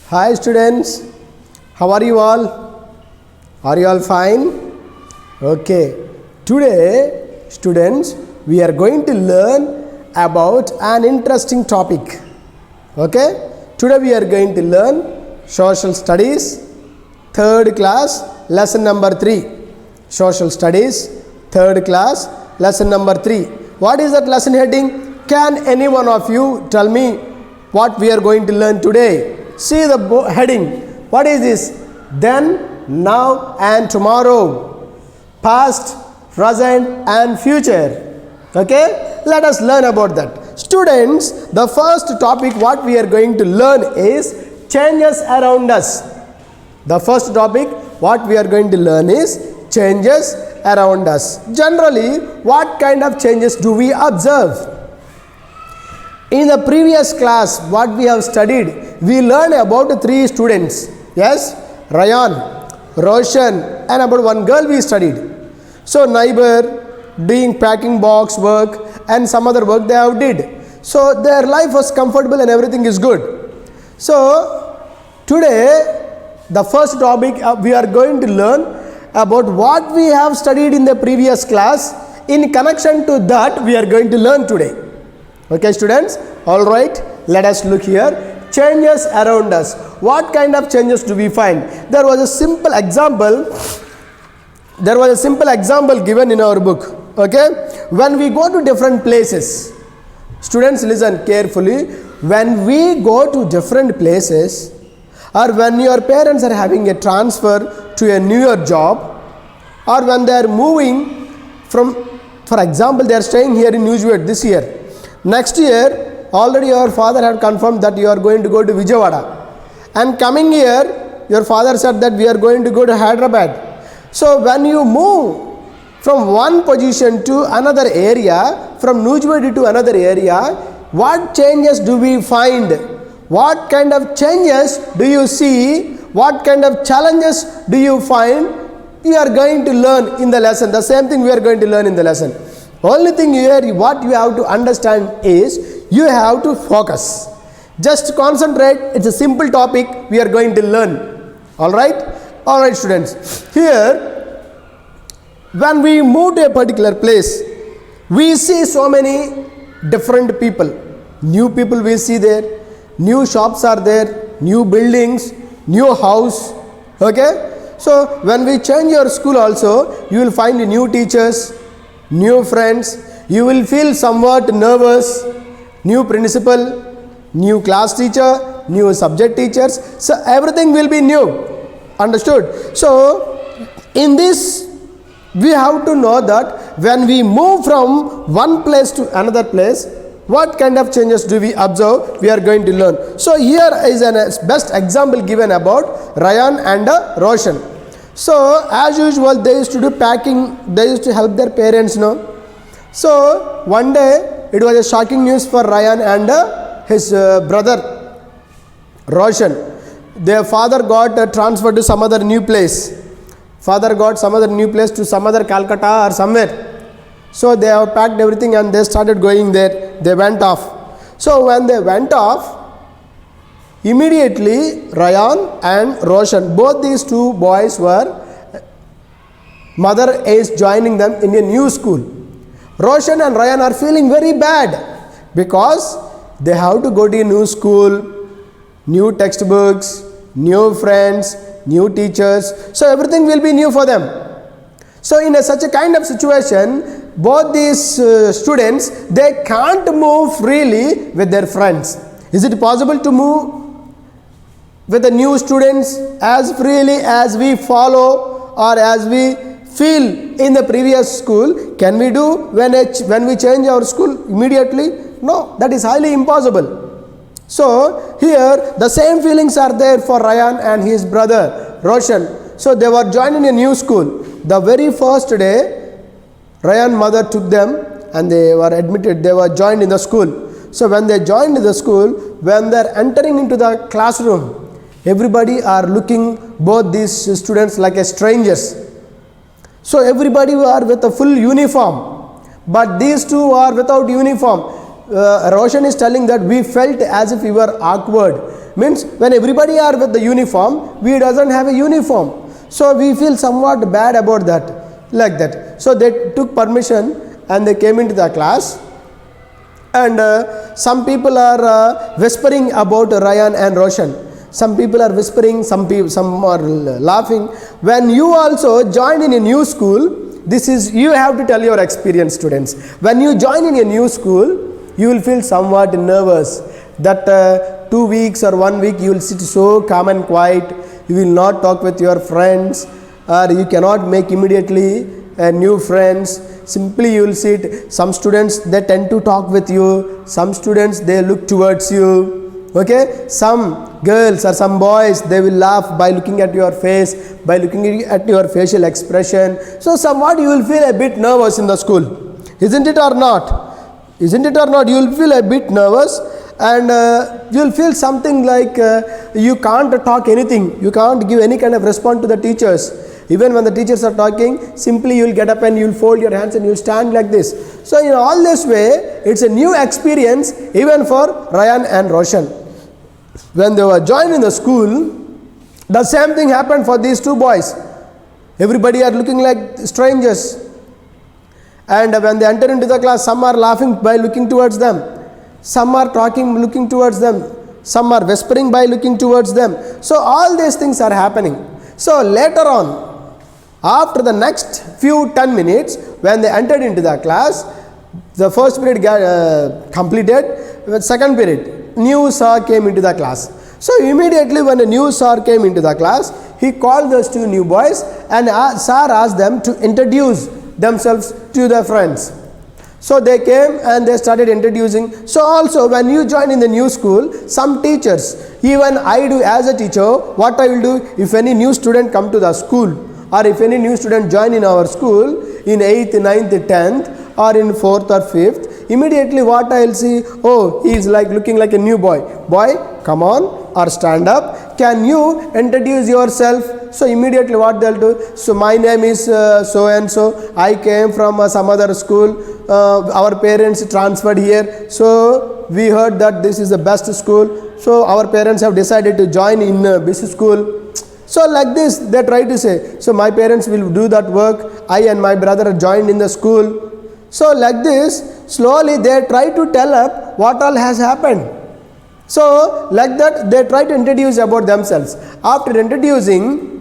Hi students, how are you all? Are you all fine? Okay, today students we are going to learn about an interesting topic. Okay, today we are going to learn social studies, 3rd class, lesson number 3. Social studies, 3rd class, lesson number 3. What is that lesson heading? Can any one of you tell me what we are going to learn today? See the heading. What is this? Then, now and tomorrow. Past, present and future. Okay? Let us learn about that. Students, the first topic what we are going to learn is changes around us. The first topic what we are going to learn is changes around us. Generally, what kind of changes do we observe? In the previous class, what we have studied, we learned about 3 students. Yes, Ryan, Roshan, and about 1 girl we studied. So, neighbor doing packing box work and some other work they have did. So, their life was comfortable and everything is good. So, today, the first topic we are going to learn about what we have studied in the previous class. In connection to that, we are going to learn today. Okay students, all right, let us look here. Changes around us. What kind of changes do we find? There was a simple example given in our book. Okay, when we go to different places, students listen carefully. When we go to different places, or when your parents are having a transfer to a newer job, or when they are moving from, for example, they are staying here in Newsword this year. Next year, already your father had confirmed that you are going to go to Vijayawada. And coming year, your father said that we are going to go to Hyderabad. So, when you move from one position to another area, from Nujvedi to another area, what changes do we find? What kind of changes do you see? What kind of challenges do you find? You are going to learn in the lesson. The same thing we are going to learn in the lesson. Only thing here what you have to understand is you have to focus. Just concentrate. It's a simple topic we are going to learn. Alright students. Here, when we move to a particular place, we see so many different people. New people we see there. New shops are there. New buildings. New house. Okay. So, when we change your school also, you will find new teachers, new friends, you will feel somewhat nervous, new principal, new class teacher, new subject teachers, so everything will be new. Understood? So, in this, we have to know that when we move from one place to another place, what kind of changes do we observe? We are going to learn. So, here is a best example given about Ryan and Roshan. So, as usual, they used to do packing, they used to help their parents, no? So, one day, it was a shocking news for Ryan and his brother, Roshan. Their father got transferred to some other new place. Father got some other new place to some other Calcutta or somewhere. So, they have packed everything and they started going there. They went off. So, when they went off, immediately, Ryan and Roshan, both these 2 boys mother is joining them in a new school. Roshan and Ryan are feeling very bad because they have to go to a new school, new textbooks, new friends, new teachers. So, everything will be new for them. So, in such a kind of situation, both these students, they can't move freely with their friends. Is it possible to move with the new students as freely as we follow or as we feel in the previous school? Can we do when we change our school immediately? No, that is highly impossible. So, here the same feelings are there for Ryan and his brother Roshan. So, they were joined in a new school. The very first day, Ryan's mother took them and they were joined in the school. So, when they joined the school, when they are entering into the classroom, everybody are looking both these students like strangers. So, everybody were with a full uniform. but these two are without uniform. Roshan is telling that we felt as if we were awkward. Means when everybody are with the uniform, we doesn't have a uniform. So we feel somewhat bad about that, like that. So they took permission and they came into the class. And some people are whispering about Ryan and Roshan. Some people are whispering, some are laughing. When you also join in a new school, this is, you have to tell your experience, students. When you join in a new school, you will feel somewhat nervous. That 2 weeks or 1 week you will sit so calm and quiet. You will not talk with your friends, or you cannot make immediately new friends. Simply you will sit. Some students, they tend to talk with you. Some students, they look towards you. Okay, some girls or some boys, they will laugh by looking at your face, by looking at your facial expression. So somewhat you will feel a bit nervous in the school, isn't it or not? Isn't it or not? You will feel a bit nervous, and you will feel something like you can't talk anything, you can't give any kind of response to the teachers. Even when the teachers are talking, simply you will get up and you will fold your hands and you will stand like this. So in all this way, it's a new experience even for Ryan and Roshan. When they were joined in the school, the same thing happened for these two boys. Everybody are looking like strangers. And when they enter into the class, some are laughing by looking towards them. Some are talking, looking towards them. Some are whispering by looking towards them. So all these things are happening. So later on, after the next few 10 minutes, when they entered into the class, the first period got completed. Second period, new sir came into the class. So immediately when a new sir came into the class, he called those two new boys and sir asked them to introduce themselves to their friends. So they came and they started introducing. So also when you join in the new school, some teachers, even I do as a teacher, what I will do, if any new student come to the school, or if any new student join in our school in 8th, 9th, 10th, or in 4th or 5th, immediately what I will see, oh, he is like looking like a new boy. Boy, come on, or stand up. Can you introduce yourself? So immediately what they'll do, so my name is so and so, I came from some other school, our parents transferred here, so we heard that this is the best school, so our parents have decided to join in this school. So like this they try to say, so my parents will do that work, I and my brother are joined in the school. So like this, slowly they try to tell up what all has happened. So like that they try to introduce about themselves. After introducing,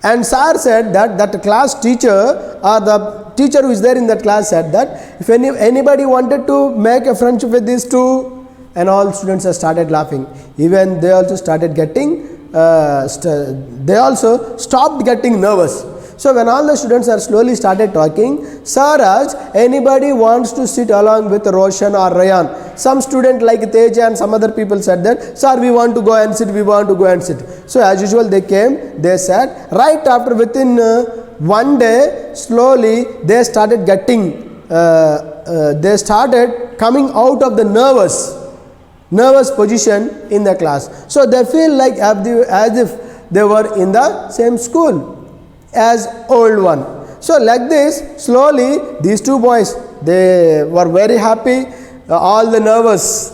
and sir said that class teacher or the teacher who is there in that class said that if anybody wanted to make a friendship with these two, and all students have started laughing. Even they also started getting, they also stopped getting nervous. So when all the students are slowly started talking, sir asked, anybody wants to sit along with Roshan or Ryan? Some student like Teja and some other people said that, sir, we want to go and sit, we want to go and sit. So as usual they came, they sat. Right after, within one day, slowly they started getting, they started coming out of the nervous position in the class. So they feel like as if they were in the same school as old one. So like this, slowly these two boys, they were very happy. All the nervous,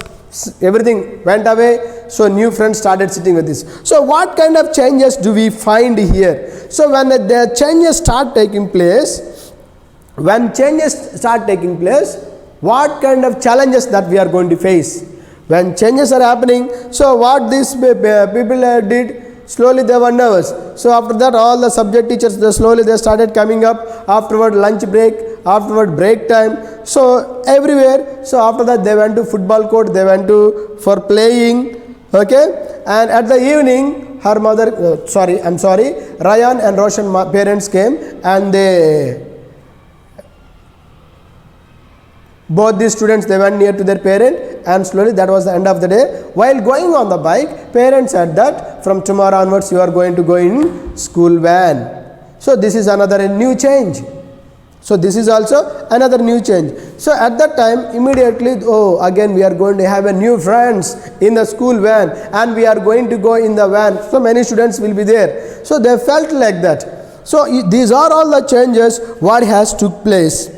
everything went away. So new friends started sitting with this. So what kind of changes do we find here? So when the changes start taking place, what kind of challenges that we are going to face? When changes are happening, so what these people did, slowly they were nervous. So after that, all the subject teachers, they started coming up. Afterward, lunch break, afterward break time. So everywhere. So after that, they went to football court. They went to for playing. Okay. And at the evening, her mother, Ryan and Roshan parents came, and both these students, they went near to their parent, and slowly that was the end of the day. While going on the bike, parents said that from tomorrow onwards you are going to go in school van. So this is another new change. So this is also another new change. So at that time, immediately, oh, again we are going to have a new friends in the school van, and we are going to go in the van. So many students will be there. So they felt like that. So these are all the changes what has took place.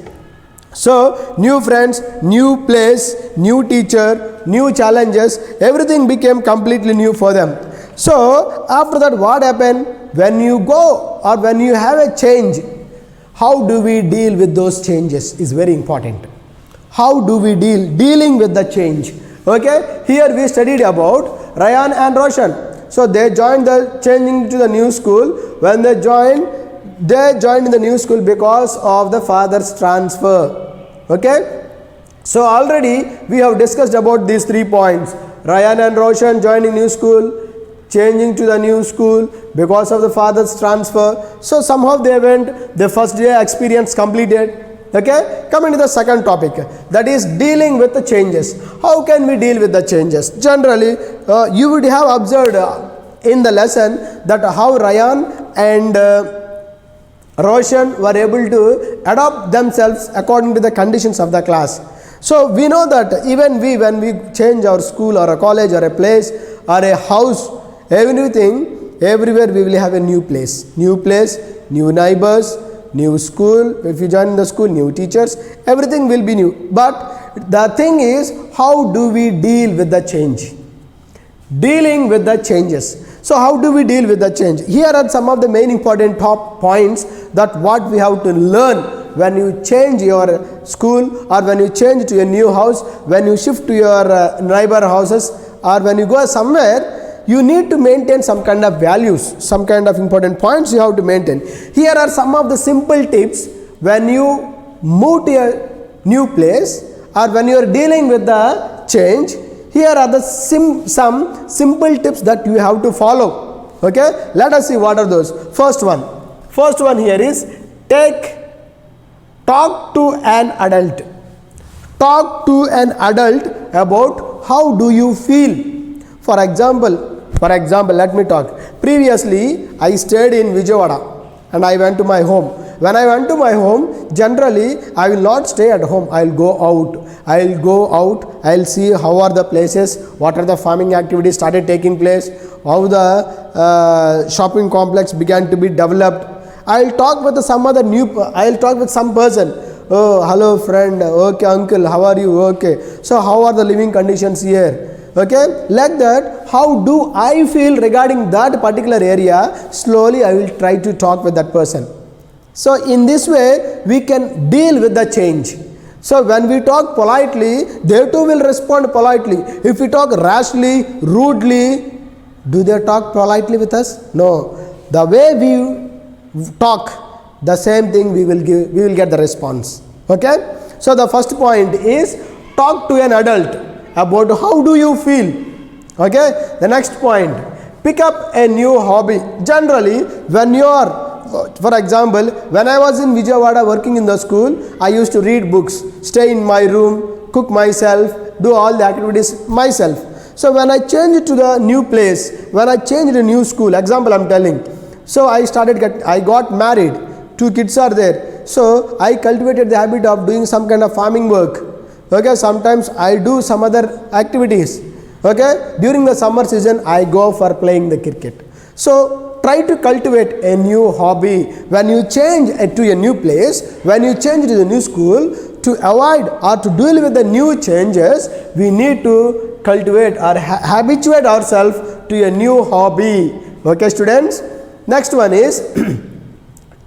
So, new friends, new place, new teacher, new challenges, everything became completely new for them. So, after that, what happened? When you go or when you have a change, how do we deal with those changes is very important. How do we dealing with the change? Okay, here we studied about Ryan and Roshan. So, they joined the changing to the new school. When they joined in the new school because of the father's transfer. Okay, so already we have discussed about these 3 points. Ryan and Roshan joining new school, changing to the new school because of the father's transfer. So somehow they went, the first day experience completed. Okay, coming to the second topic, that is dealing with the changes. How can we deal with the changes? Generally, you would have observed in the lesson that how Ryan and Roshan were able to adapt themselves according to the conditions of the class. So we know that even when we change our school or a college or a place or a house, everywhere we will have a new place, new neighbors, new school. If you join the school, new teachers, everything will be new. But the thing is, how do we deal with the change? Dealing with the changes. So how do we deal with the change? Here are some of the main important top points that what we have to learn when you change your school or when you change to a new house, when you shift to your neighbor houses, or when you go somewhere, you need to maintain some kind of values, some kind of important points you have to maintain. Here are some of the simple tips when you move to a new place or when you are dealing with the change. Here are the some simple tips that you have to follow. Okay, let us see what are those. First one here is talk to an adult. Talk to an adult about how do you feel. For example, let me talk. Previously, I stayed in Vijayawada and I went to my home. When I went to my home, generally I will not stay at home. I'll go out. I'll see how are the places, what are the farming activities started taking place, how the shopping complex began to be developed. I'll talk with some person. Oh, hello friend. Okay, uncle, how are you? Okay. So how are the living conditions here? Okay, like that, how do I feel regarding that particular area? Slowly I will try to talk with that person. So in this way we can deal with the change. So when we talk politely, they too will respond politely. If we talk rashly, rudely, do they talk politely with us? No. The way we talk, the same thing we will get the response. Okay? So the first point is talk to an adult about how do you feel. Okay? The next point, pick up a new hobby. Generally, when you are, for example, when I was in Vijayawada working in the school, I used to read books, stay in my room, cook myself, do all the activities myself. So when I changed to the new place, when I changed a new school, example I'm telling, so I got married, 2 kids are there. So I cultivated the habit of doing some kind of farming work. Okay, sometimes I do some other activities. Okay, during the summer season, I go for playing the cricket. So try to cultivate a new hobby. When you change to a new place, when you change to the new school, to avoid or to deal with the new changes, we need to cultivate or habituate ourselves to a new hobby. Okay, students? Next one is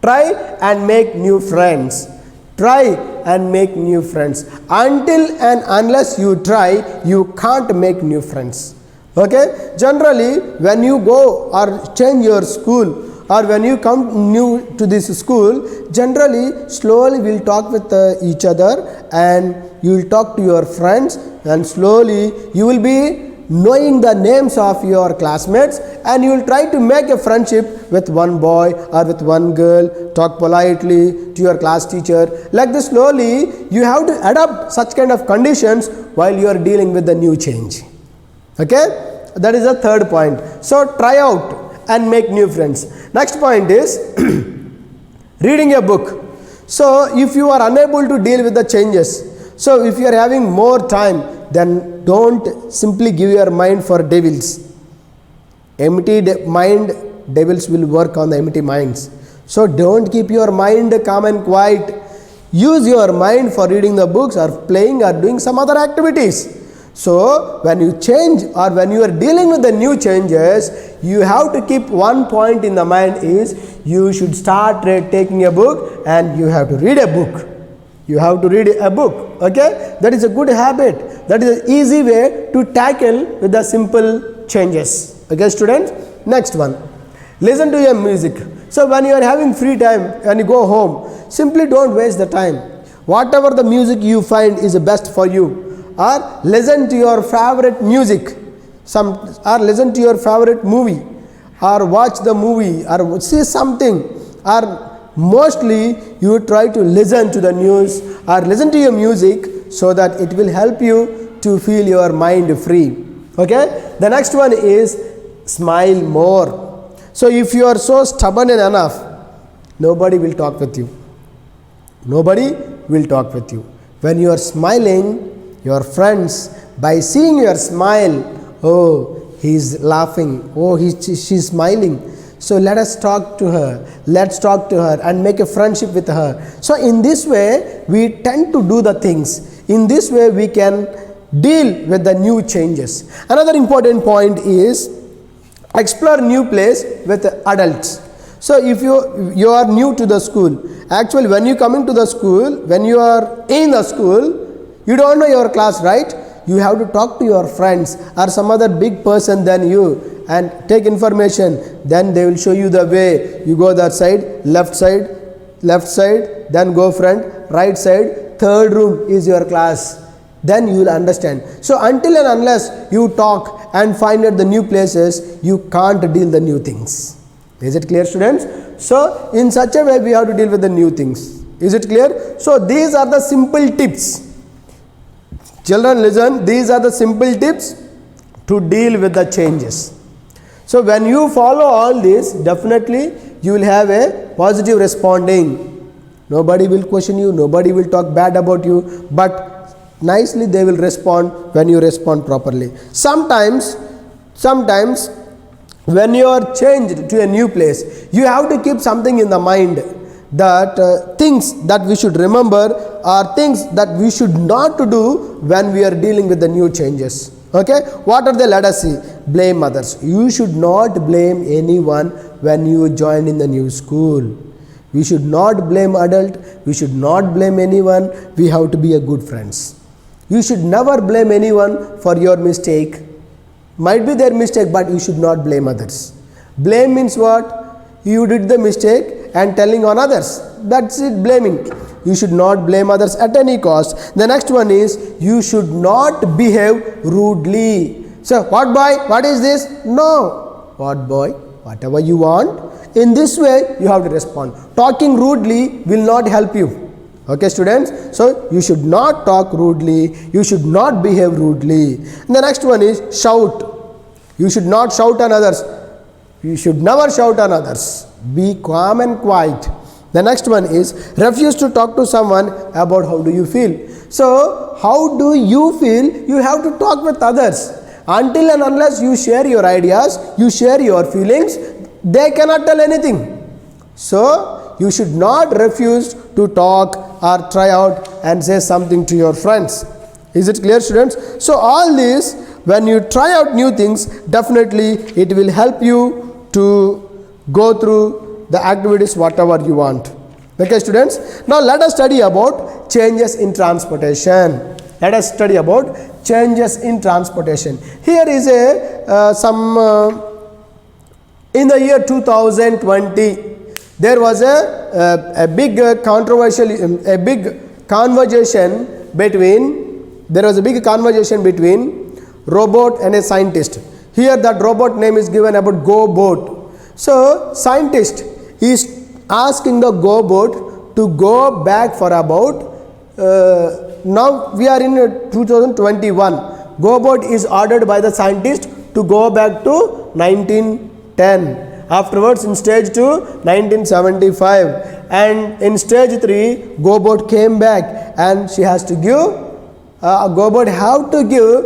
try and make new friends. Try and make new friends. Until and unless you try, you can't make new friends. Okay, generally when you go or change your school or when you come new to this school, generally slowly we'll talk with each other and you will talk to your friends, and slowly you will be knowing the names of your classmates and you will try to make a friendship with one boy or with one girl, talk politely to your class teacher. Like this, slowly you have to adapt such kind of conditions while you are dealing with the new change. Okay, that is the third point. So try out and make new friends. Next point is reading a book. So if you are unable to deal with the changes, so if you are having more time, then don't simply give your mind for devils. Empty mind, devils will work on the empty minds. So don't keep your mind calm and quiet. use your mind for reading the books or playing or doing some other activities. So when you change or when you are dealing with the new changes, you have to keep one point in the mind is you should start taking a book and you have to read a book. You have to read a book, okay? That is a good habit. That is an easy way to tackle with the simple changes. Okay, students? Next one. Listen to your music. So when you are having free time and you go home, simply don't waste the time. Whatever the music you find is the best for you. Or listen to your favorite music, or listen to your favorite movie, or watch the movie, or see something, or mostly you try to listen to the news or listen to your music so that it will help you to feel your mind free. Okay, the next one is smile more. So if you are so stubborn enough, nobody will talk with you. Nobody will talk with you. When you are smiling, your friends, by seeing your smile, oh, he's laughing, oh, she's smiling, so let us talk to her, let's talk to her and make a friendship with her. So in this way we tend to do the things. In this way we can deal with the new changes. Another important point is explore new place with adults. So if you are new to the school, actually when you come into the school, when you are in the school, you don't know your class, right? You have to talk to your friends or some other big person than you and take information. Then they will show you the way. You go that side, left side, then go front, right side, third room is your class. Then you will understand. So until and unless you talk and find out the new places, you can't deal the new things. Is it clear, students? So in such a way we have to deal with the new things. Is it clear? So these are the simple tips. Children, listen, these are the simple tips to deal with the changes. So when you follow all this, definitely you will have a positive responding. Nobody will question you, nobody will talk bad about you, but nicely they will respond when you respond properly. Sometimes when you are changed to a new place, you have to keep something in the mind that things that we should remember are things that we should not to do when we are dealing with the new changes. Okay, what are they? Let us see. Blame others. You should not blame anyone when you join in the new school. We should not blame adult. We should not blame anyone. We have to be a good friends. You should never blame anyone for your mistake. Might be their mistake, but you should not blame others. Blame means what? You did the mistake and telling on others. That's it, blaming. You should not blame others at any cost. The next one is you should not behave rudely. So what boy? What is this? No. What boy? Whatever you want. In this way you have to respond. Talking rudely will not help you. Okay, students? So you should not talk rudely. You should not behave rudely. And the next one is shout. You should not shout on others. You should never shout on others. Be calm and quiet. The next one is refuse to talk to someone about how do you feel. So how do you feel? You have to talk with others. Until and unless you share your ideas, you share your feelings, they cannot tell anything. So you should not refuse to talk or try out and say something to your friends. Is it clear, students? So all this, when you try out new things, definitely it will help you to go through the activities whatever you want. Okay, students? Now let us study about changes in transportation. Let us study about changes in transportation. Here is in the year 2020, there was a big conversation between robot and a scientist. Here that robot name is given about GoBot. So scientist is asking the GoBot to go back for about now we are in 2021. GoBot is ordered by the scientist to go back to 1910. Afterwards in stage 2 1975, and in stage 3 GoBot came back and she has to give GoBot have to give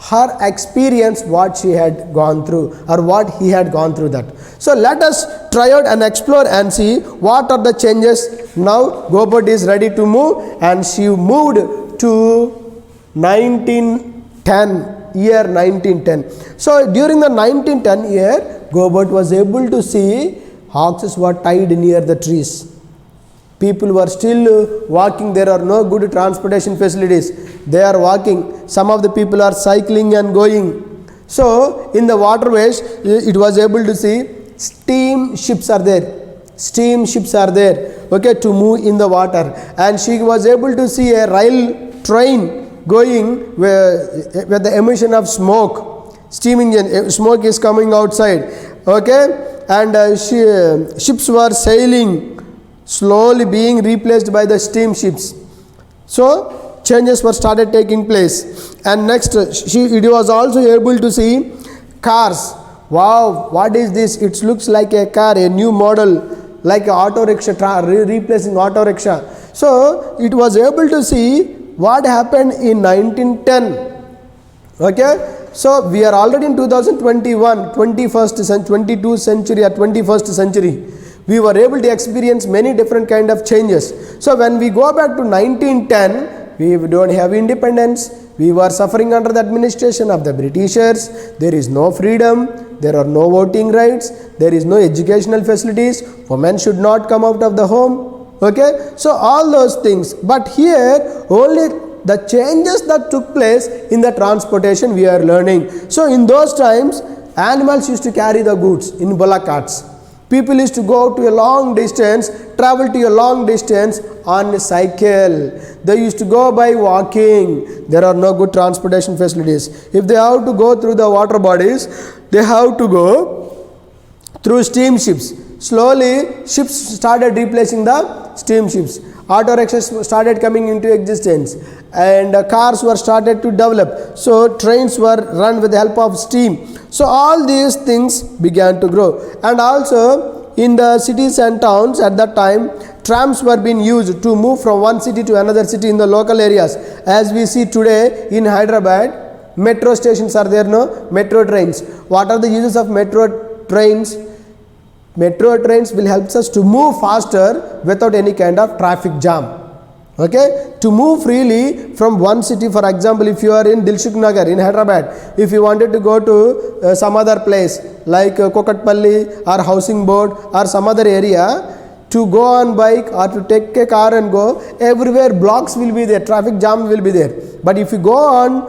her experience, what she had gone through or what he had gone through that. So let us try out and explore and see what are the changes. Now Gobert is ready to move, and she moved to 1910, year 1910. So during the 1910 year, Gobert was able to see oxes were tied near the trees. People were still walking. There are no good transportation facilities. They are walking. Some of the people are cycling and going. So in the waterways, it was able to see steam ships are there. Steam ships are there, okay, to move in the water. And she was able to see a rail train going where the emission of smoke, steam engine, smoke is coming outside, okay. And ships were sailing, slowly being replaced by the steam ships. So changes were started taking place. And next, it was also able to see cars. Wow, what is this? It looks like a car, a new model, like a auto rickshaw, replacing auto rickshaw. So it was able to see what happened in 1910. Okay, so we are already in 2021, 22nd century or 21st century. We were able to experience many different kind of changes. So when we go back to 1910, we don't have independence. We were suffering under the administration of the Britishers. There is no freedom. There are no voting rights. There is no educational facilities. Women should not come out of the home. Okay, so all those things. But here only the changes that took place in the transportation we are learning. So in those times, animals used to carry the goods in bullock carts. People used to go to a long distance, travel to a long distance on a cycle. They used to go by walking. There are no good transportation facilities. If they have to go through the water bodies, they have to go through steamships. Slowly, ships started replacing the steamships. Auto rickshaws started coming into existence, and cars were started to develop. So trains were run with the help of steam. So all these things began to grow. And also in the cities and towns at that time, trams were being used to move from one city to another city in the local areas. As we see today in Hyderabad, metro stations are there, no? Metro trains. What are the uses of metro trains? Metro trains will help us to move faster without any kind of traffic jam. Okay, to move freely from one city. For example, if you are in Dilshuk Nagar in Hyderabad, if you wanted to go to some other place like Kokatpalli or Housing Board or some other area, to go on bike or to take a car and go, everywhere blocks will be there, traffic jam will be there. But if you go on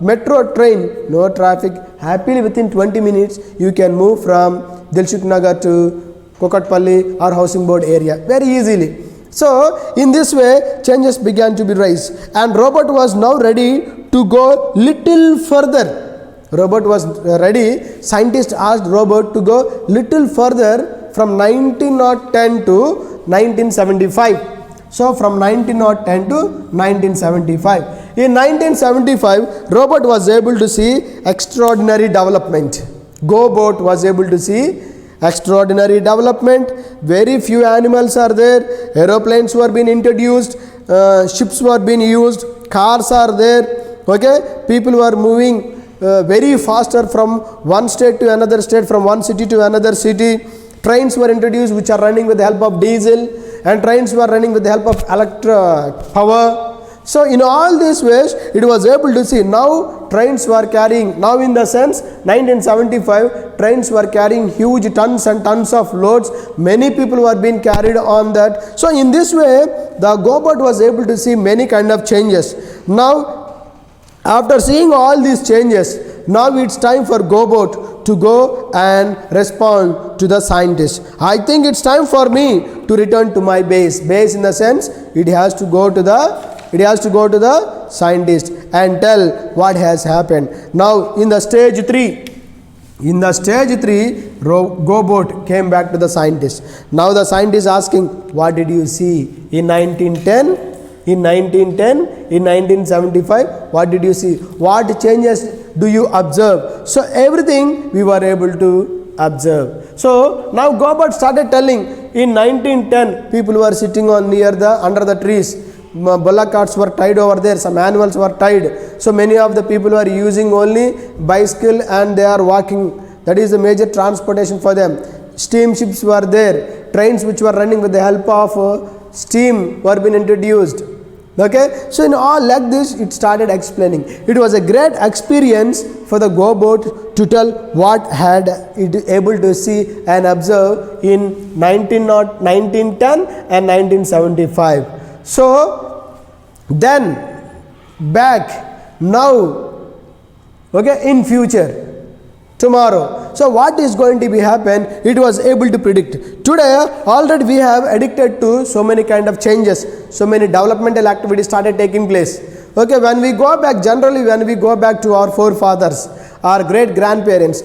metro train, no traffic, happily within 20 minutes you can move from Dilshuk Nagar to Kokatpalli or Housing Board area very easily. So in this way changes began to be raised, and Robert was now ready to go little further. Robert was ready. Scientists asked Robert to go little further from 1910 to 1975. So from 1910 to 1975. In 1975, Robert was able to see extraordinary development. Gobert was able to see extraordinary development. Very few animals are there. Aeroplanes were being introduced. Ships were being used. Cars are there. Okay, people were moving very faster from one state to another state, from one city to another city. Trains were introduced which are running with the help of diesel, and trains were running with the help of electric power. So in all these ways, it was able to see. Now trains were carrying, now in the sense 1975, trains were carrying huge tons and tons of loads. Many people were being carried on that. So in this way, the Gobert was able to see many kind of changes. Now, after seeing all these changes, now it's time for Gobert to go and respond to the scientists. I think it's time for me to return to my base. Base in the sense, it has to go to the scientist and tell what has happened. Now in the stage 3, Gobert came back to the scientist. Now the scientist asking, what did you see in 1910? In 1975, what did you see? What changes do you observe? So everything we were able to observe. So now Gobert started telling, in 1910 people were sitting under the trees. bullock carts were tied over there, some animals were tied. So many of the people were using only bicycle and they are walking. That is the major transportation for them. Steamships were there, trains which were running with the help of steam were being introduced. Okay, so in all like this it started explaining. It was a great experience for the GoBot to tell what had it able to see and observe in 1910 and 1975. So then back now, okay, in future, tomorrow. So what is going to be happen, it was able to predict. Today already we have addicted to so many kind of changes, so many developmental activities started taking place. Okay, when we go back, generally when we go back to our forefathers, our great grandparents,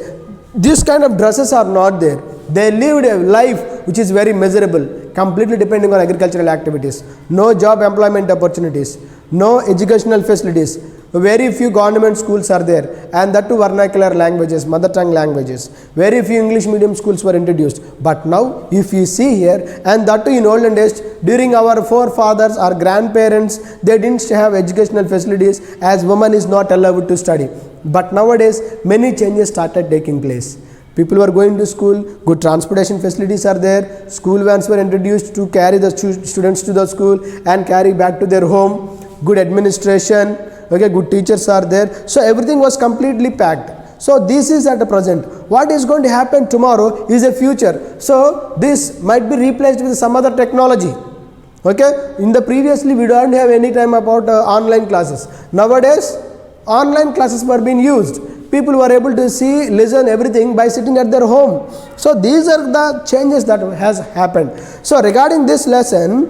this kind of dresses are not there. They lived a life which is very miserable, completely depending on agricultural activities. No job employment opportunities, no educational facilities. Very few government schools are there, and that too vernacular languages, mother tongue languages. Very few English medium schools were introduced. But now if you see here, and that too in olden days, during our forefathers, our grandparents, they didn't have educational facilities as woman is not allowed to study. But nowadays many changes started taking place. People were going to school, good transportation facilities are there, school vans were introduced to carry the students to the school and carry back to their home, good administration, okay, good teachers are there. So everything was completely packed. So this is at the present. What is going to happen tomorrow is a future. So this might be replaced with some other technology. Okay, in the previously we don't have any time about online classes. Nowadays online classes were being used. People were able to see, listen everything by sitting at their home. So these are the changes that has happened. So regarding this lesson,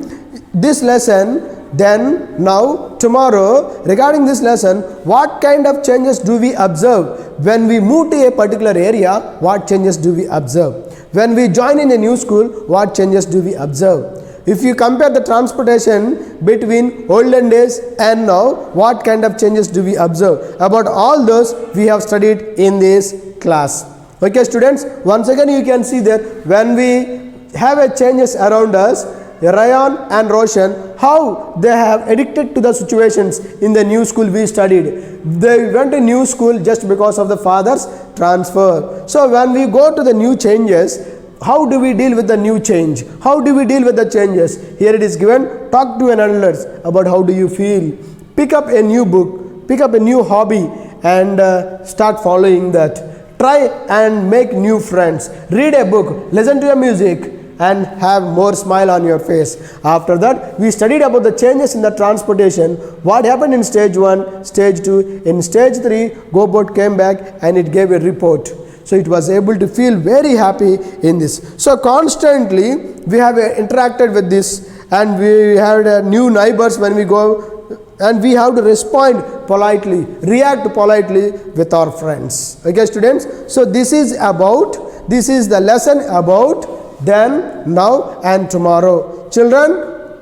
then now tomorrow, regarding this lesson, what kind of changes do we observe when we move to a particular area? What changes do we observe when we join in a new school? What changes do we observe? If you compare the transportation between olden days and now, what kind of changes do we observe? About all those we have studied in this class. Okay students, once again you can see that when we have a changes around us, Ryan and Roshan, how they have addicted to the situations in the new school we studied. They went to new school just because of the father's transfer. So when we go to the new changes, how do we deal with the new change? How do we deal with the changes? Here it is given, talk to an elders about how do you feel. Pick up a new book, pick up a new hobby and start following that. Try and make new friends. Read a book, listen to a music and have more smile on your face. After that, we studied about the changes in the transportation. What happened in stage 1, stage 2. In stage 3, GoBot came back and it gave a report. So it was able to feel very happy in this. So constantly we have interacted with this and we had new neighbors when we go, and we have to respond politely, react politely with our friends. Okay students, so this is the lesson about then, now and tomorrow. Children,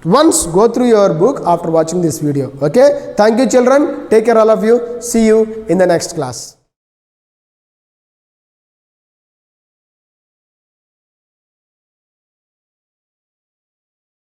once go through your book after watching this video. Okay, thank you children, take care all of you, see you in the next class.